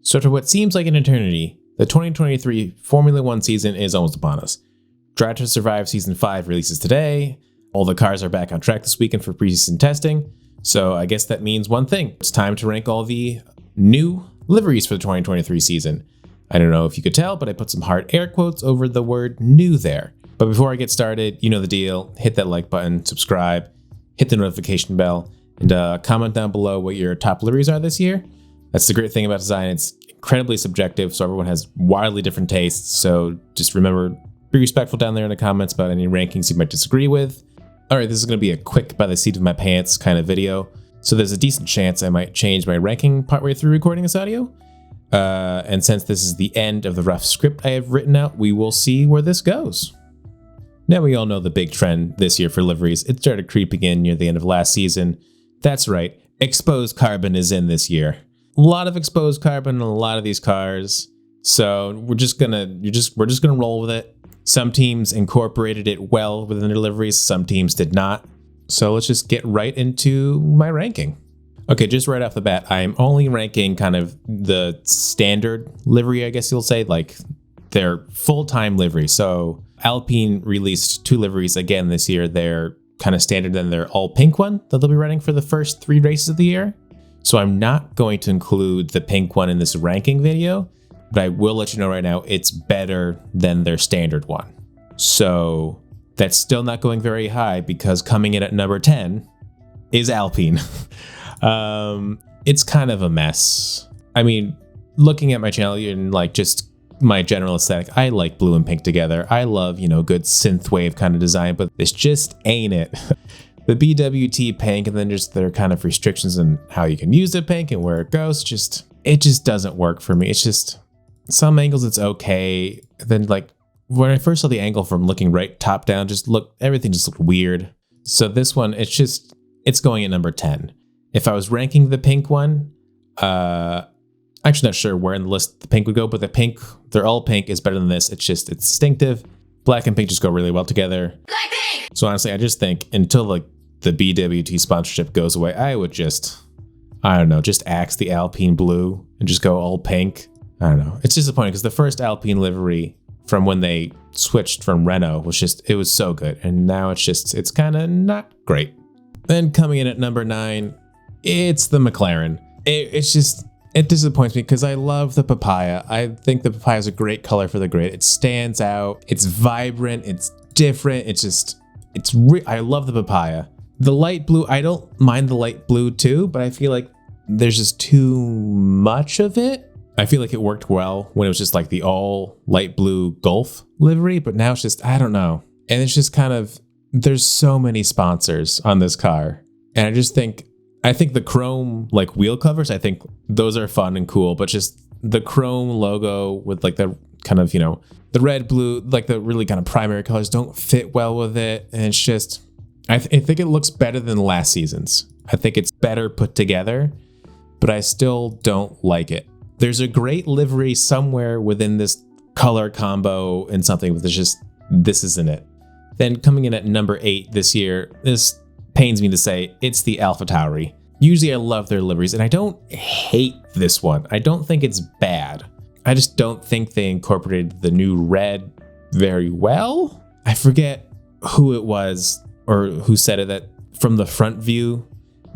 So after what seems like an eternity, the 2023 Formula One season is almost upon us. Drive to Survive Season 5 releases today. All the cars are back on track this weekend for preseason testing. So I guess that means one thing. It's time to rank all the new liveries for the 2023 season. I don't know if you could tell, but I put some hard air quotes over the word new there. But before I get started, you know the deal. Hit that like button, subscribe, hit the notification bell, and comment down below what your top liveries are this year. That's the great thing about design. It's incredibly subjective, so everyone has wildly different tastes. So just remember, be respectful down there in the comments about any rankings you might disagree with. All right, this is going to be a quick by the seat of my pants kind of video. So there's a decent chance I might change my ranking partway through recording this audio. And since this is the end of the rough script I have written out, we will see where this goes. Now we all know the big trend this year for liveries. It started creeping in near the end of last season. That's right, exposed carbon is in this year. A lot of exposed carbon in a lot of these cars. So we're just gonna roll with it. Some teams incorporated it well within their liveries, some teams did not. So let's just get right into my ranking. Okay, just right off the bat, I'm only ranking kind of the standard livery, I guess you'll say, like their full-time livery. So Alpine released 2 liveries again this year. They're kind of standard, then their all pink one that they'll be running for the first 3 races of the year. So I'm not going to include the pink one in this ranking video, but I will let you know right now it's better than their standard one. So that's still not going very high because coming in at number 10 is Alpine. It's kind of a mess. I mean, looking at my channel and like just my general aesthetic, I like blue and pink together. I love, good synthwave kind of design, but this just ain't it. The BWT pink and then just their kind of restrictions on how you can use the pink and where it goes, it just doesn't work for me. It's just some angles it's okay. Then like when I first saw the angle from looking right top down, everything just looked weird. So this one, it's going at number 10. If I was ranking the pink one, actually not sure where in the list the pink would go, but the pink, they're all pink is better than this. It's distinctive. Black and pink just go really well together. So honestly, I just think until like the BWT sponsorship goes away, I would just axe the Alpine blue and just go all pink. I don't know. It's disappointing because the first Alpine livery from when they switched from Renault it was so good. And now it's kind of not great. Then coming in at number 9, it's the McLaren. It disappoints me because I love the papaya. I think the papaya is a great color for the grid. It stands out. It's vibrant. It's different. I love the papaya. The light blue, I don't mind the light blue too, but I feel like there's just too much of it. I feel like it worked well when it was just like the all light blue Golf livery, but now it's just, I don't know. And it's just kind of, there's so many sponsors on this car. And I think the chrome like wheel covers, I think those are fun and cool, but just the chrome logo with like the kind of, the red, blue, like the really kind of primary colors don't fit well with it. And it's just, I think it looks better than last season's. I think it's better put together, but I still don't like it. There's a great livery somewhere within this color combo and something, but this isn't it. Then coming in at number 8 this year, this pains me to say, it's the Alpha Tauri. Usually I love their liveries and I don't hate this one. I don't think it's bad. I just don't think they incorporated the new red very well. I forget who it was or who said it, that from the front view,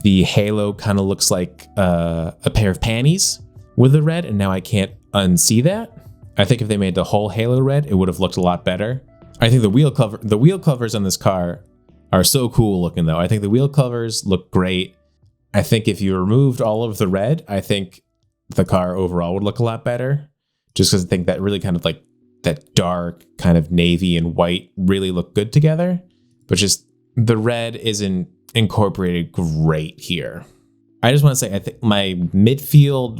the halo kind of looks like a pair of panties with the red, and now I can't unsee that. I think if they made the whole halo red, it would have looked a lot better. I think the wheel covers on this car are so cool looking though. I think the wheel covers look great. I think if you removed all of the red, I think the car overall would look a lot better. Just because I think that really kind of like that dark kind of navy and white really look good together. But just the red isn't incorporated great here. I just want to say, I think my mid-table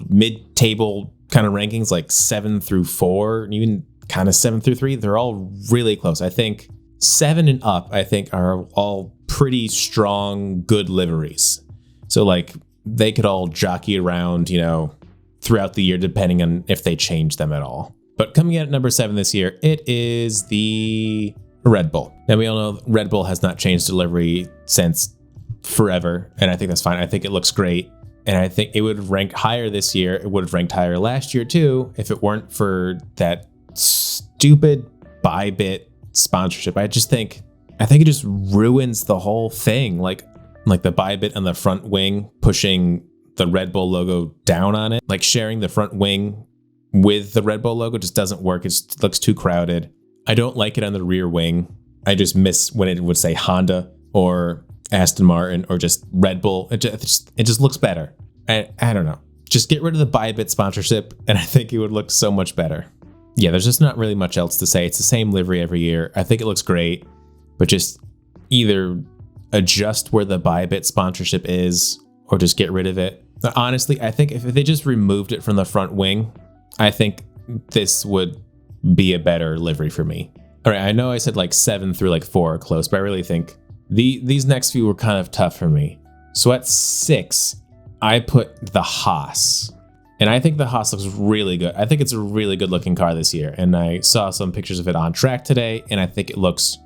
kind of rankings, like 7 through 4, and even kind of 7 through 3, they're all really close. I think 7 and up, I think, are all pretty strong, good liveries. So like they could all jockey around, throughout the year, depending on if they change them at all. But coming in at number 7 this year, it is the Red Bull. Now we all know Red Bull has not changed delivery since forever, and I think that's fine. I think it looks great. And I think it would rank higher this year. It would have ranked higher last year too, if it weren't for that stupid Bybit sponsorship. I think it just ruins the whole thing. Like the Bybit on the front wing pushing the Red Bull logo down on it, like sharing the front wing with the Red Bull logo just doesn't work. It looks too crowded. I don't like it on the rear wing. I just miss when it would say Honda or Aston Martin or just Red Bull. It just looks better. I don't know. Just get rid of the Bybit sponsorship and I think it would look so much better. Yeah, there's just not really much else to say. It's the same livery every year. I think it looks great, but just either adjust where the Bybit sponsorship is or just get rid of it. But honestly, I think if they just removed it from the front wing, I think this would be a better livery for me. All right, I know I said like 7 through like 4 are close, but I really think these next few were kind of tough for me. So at 6, I put the Haas. And I think the Haas looks really good. I think it's a really good looking car this year. And I saw some pictures of it on track today, and I think it looks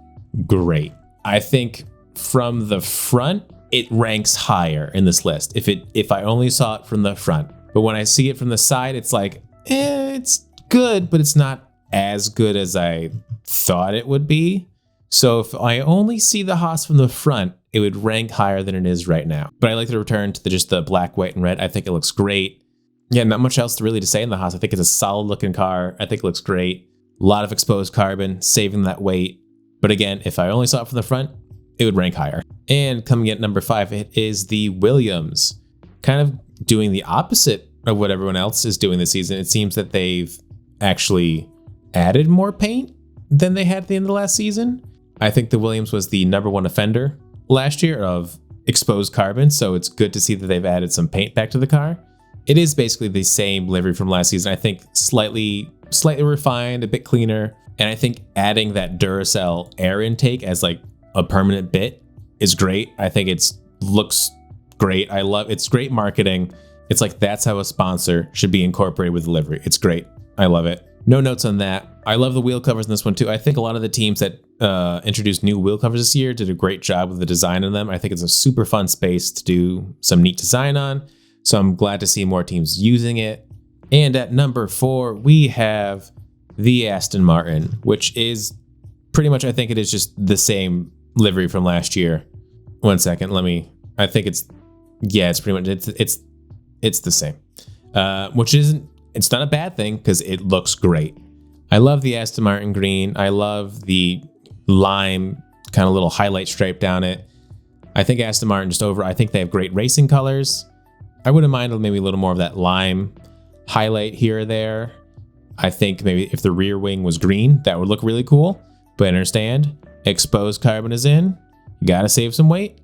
great. I think from the front, it ranks higher in this list if I only saw it from the front. But when I see it from the side, it's like, it's good, but it's not as good as I thought it would be. So if I only see the Haas from the front, it would rank higher than it is right now. But I like to return to just the black, white, and red. I think it looks great. Yeah, not much else really to say in the Haas. I think it's a solid looking car. I think it looks great. A lot of exposed carbon, saving that weight. But again, if I only saw it from the front, it would rank higher. And coming at number 5, it is the Williams. Kind of doing the opposite of what everyone else is doing this season. It seems that they've actually added more paint than they had at the end of the last season. I think the Williams was the number 1 offender last year of exposed carbon, so it's good to see that they've added some paint back to the car. It is basically the same livery from last season. I think slightly refined, a bit cleaner, and I think adding that Duracell air intake as like a permanent bit is great. I think it looks great. It's great marketing. It's like that's how a sponsor should be incorporated with the livery. It's great. I love it. No notes on that. I love the wheel covers in this one too. I think a lot of the teams that introduced new wheel covers this year did a great job with the design of them. I think it's a super fun space to do some neat design on. So I'm glad to see more teams using it. And at number 4, we have the Aston Martin, which is pretty much, I think it is just the same livery from last year. One second, I think it's pretty much, it's the same. It's not a bad thing because it looks great. I love the Aston Martin green. I love the lime kind of little highlight stripe down it. I think Aston Martin I think they have great racing colors. I wouldn't mind maybe a little more of that lime highlight here or there. I think maybe if the rear wing was green, that would look really cool. But understand, exposed carbon is in. You gotta save some weight.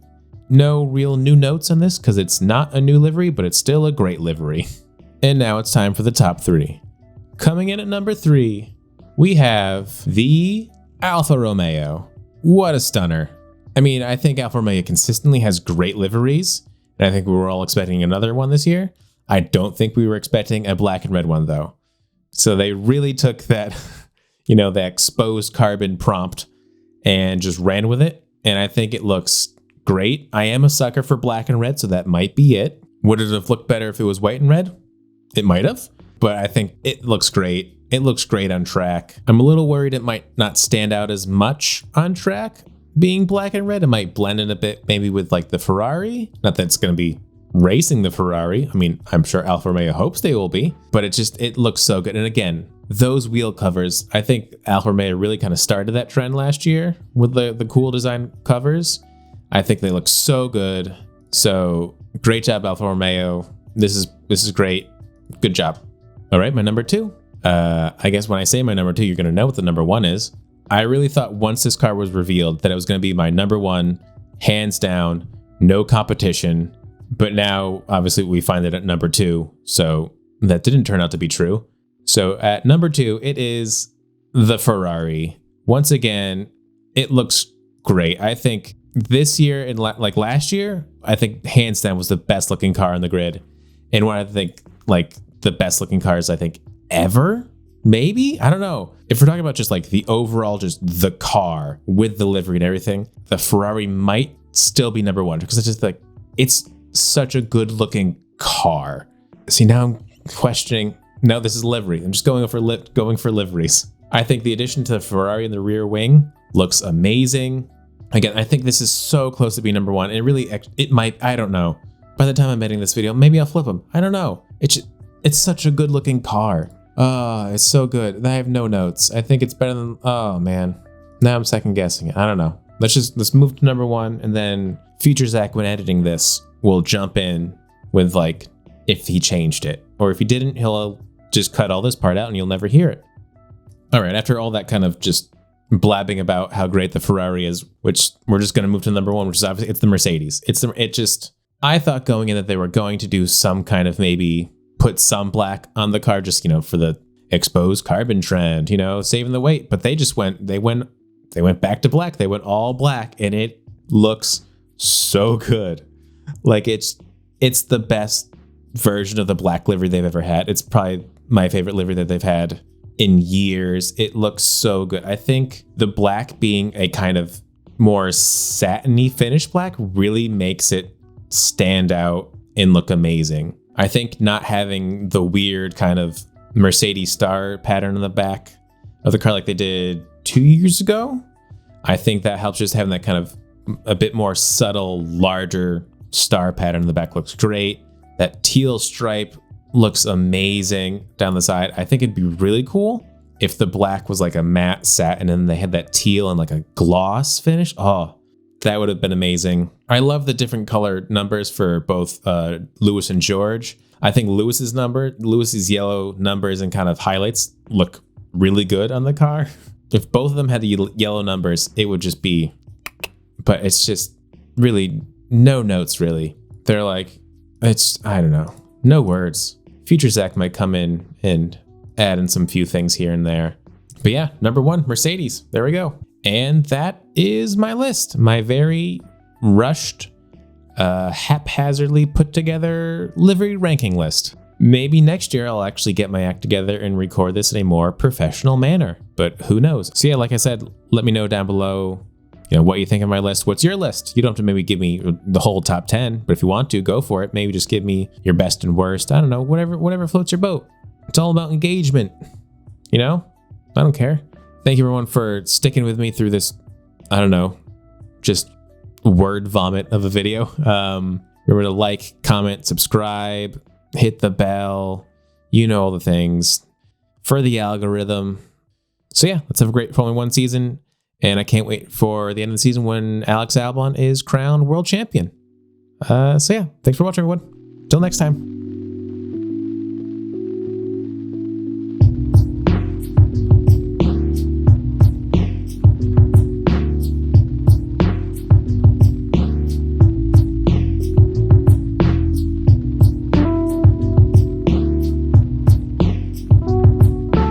No real new notes on this because it's not a new livery, but it's still a great livery. And now it's time for the top 3. Coming in at number 3, we have the Alfa Romeo. What a stunner. I mean, I think Alfa Romeo consistently has great liveries, and I think we were all expecting another one this year. I don't think we were expecting a black and red one though. So they really took that, the exposed carbon prompt and just ran with it. And I think it looks great. I am a sucker for black and red, so that might be it. Would it have looked better if it was white and red? It might have, but I think it looks great. It looks great on track. I'm a little worried it might not stand out as much on track being black and red. It might blend in a bit maybe with like the Ferrari. Not that it's going to be racing the Ferrari. I mean, I'm sure Alfa Romeo hopes they will be, but it looks so good. And again, those wheel covers, I think Alfa Romeo really kind of started that trend last year with the cool design covers. I think they look so good. So great job, Alfa Romeo. This is great. Good job. All right, my number 2. I guess when I say my number 2, you're going to know what the number 1 is. I really thought once this car was revealed that it was going to be my number 1, hands down, no competition. But now, obviously, we find it at number 2. So that didn't turn out to be true. So at number 2, it is the Ferrari. Once again, it looks great. I think this year and like last year, I think hands down was the best looking car on the grid. And what I think like the best looking cars I think ever, maybe? I don't know. If we're talking about just like the overall, just the car with the livery and everything, the Ferrari might still be number 1 because it's just like, it's such a good looking car. See, now I'm questioning. No, this is livery. I'm just going for liveries. I think the addition to the Ferrari in the rear wing looks amazing. Again, I think this is so close to being number one. It might, I don't know. By the time I'm editing this video, maybe I'll flip them. I don't know. It's such a good looking car. Oh, it's so good. I have no notes. I think it's better than, oh man. Now I'm second guessing it. I don't know. Let's move to number one, and then future Zach, when editing this, will jump in with like, if he changed it. Or if he didn't, he'll just cut all this part out and you'll never hear it. All right, after all that kind of just blabbing about how great the Ferrari is, which we're just going to move to number one, which is obviously, it's the Mercedes. I thought going in that they were going to do some kind of maybe put some black on the car, just, for the exposed carbon trend, saving the weight. But they went back to black. They went all black, and it looks so good. Like it's the best version of the black livery they've ever had. It's probably my favorite livery that they've had in years. It looks so good. I think the black being a kind of more satiny finish black really makes it stand out and look amazing. I think not having the weird kind of Mercedes star pattern on the back of the car like they did 2 years ago, I think that helps. Just having that kind of a bit more subtle, larger star pattern on the back looks great. That teal stripe looks amazing down the side. I think it'd be really cool if the black was like a matte satin and they had that teal and like a gloss finish. Oh, that would have been amazing. I love the different color numbers for both Lewis and George. I think Lewis's yellow numbers and kind of highlights look really good on the car. If both of them had the yellow numbers, it would just be, but it's just really no notes really. They're like, I don't know, no words. Future Zach might come in and add in some few things here and there. But yeah, number one, Mercedes. There we go. And that is my list. My very rushed, haphazardly put together livery ranking list. Maybe next year I'll actually get my act together and record this in a more professional manner, but who knows? So yeah, like I said, let me know down below, what you think of my list. What's your list? You don't have to maybe give me the whole top 10, but if you want to, go for it. Maybe just give me your best and worst. I don't know, whatever floats your boat. It's all about engagement, I don't care. Thank you everyone for sticking with me through this, I don't know, just word vomit of a video. Remember to like, comment, subscribe, hit the bell, all the things for the algorithm. So yeah, let's have a great Formula One season. And I can't wait for the end of the season when Alex Albon is crowned world champion. So yeah, thanks for watching everyone. Till next time.